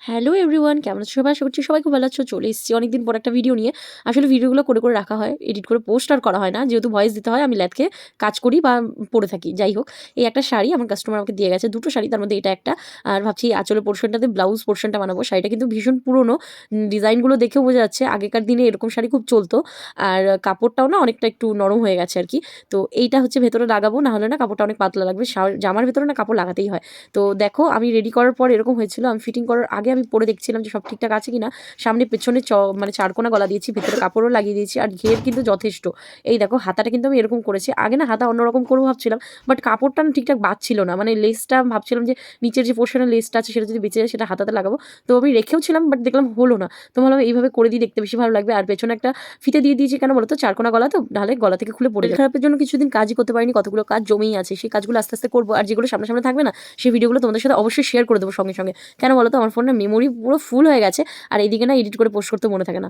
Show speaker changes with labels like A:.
A: Hello everyone, কেমন আছো সবাই? আশা করছি সবাই খুব ভালো আছো। চলে এসেছি অনেকদিন পর একটা ভিডিও নিয়ে। আসলে ভিডিওগুলো করে রাখা হয়, এডিট করে পোস্ট আর করা হয় না, যেহেতু ভয়েস দিতে হয়। আমি ল্যাথকে কাজ করি বা পরে থাকি। যাই হোক, এই একটা শাড়ি আমার কাস্টমার আমাকে দিয়ে গেছে, দুটো শাড়ি, তার মধ্যে এটা একটা। আর ভাবছি এই আঁচলের পোর্শনটাতে ব্লাউজ পোর্শনটা বানাবো। শাড়িটা কিন্তু ভীষণ পুরনো, ডিজাইনগুলো দেখেও বোঝা যাচ্ছে আগেকার দিনে এরকম শাড়ি খুব চলতো। আর কাপড়টাও না অনেকটা একটু নরম হয়ে গেছে আর কি। তো এইটা হচ্ছে ভেতরে লাগাবো, না হলে না কাপড়টা অনেক পাতলা লাগবে। জামার ভেতরে না কাপড় লাগাতেই হয়। তো দেখো, আমি রেডি করার পর এরকম হয়েছিল। আমি ফিটিং করার আগে আমি পরে দেখছিলাম যে সব ঠিকঠাক আছে কিনা। সামনে পেছনে মানে চারকোনা গলা দিয়েছি, ভিতরে কাপড়ও লাগিয়ে দিয়েছি, আর ঘের কিন্তু যথেষ্ট। এই দেখো, হাতাটা কিন্তু আমি এরকম করেছি। আগে না হাতা অন্যরকম করবো ভাবছিলাম, বাট কাপড়টা না ঠিকঠাক বাঁচছিল না। মানে লেসটা ভাবছিলাম যে নিচের যে পোর্শনের লেসটা আছে সেটা যদি বেঁচে যায় সেটা হাতাতে লাগাবো। তো আমি রেখেও ছিলাম, বাট দেখলাম হলো না। তো ভাবলাম এইভাবে করে দিয়ে দেখতে বেশি ভালো লাগবে। আর পেছনে একটা ফিতে দিয়ে দিয়েছি, কেন বলো তো, চারকোনা গলা তো, নাহলে গলা থেকে খুলে পড়ে যাবে। খারাপের জন্য কিছুদিন কাজই করতে পারিনি, কতগুলো কাজ জমেই আছে। সেই কাজগুলো আস্তে আস্তে করবো, আর যেগুলো সামনে সামনে থাকবে না সেই ভিডিওগুলো তোমাদের সাথে অবশ্যই শেয়ার করে দেবো সঙ্গে সঙ্গে। কেন বলো তো, আমার ফোনে মেমোরি পুরো ফুল হয়ে গেছে, আর এইদিকে না এডিট করে পোস্ট করতে মনে থাকে না।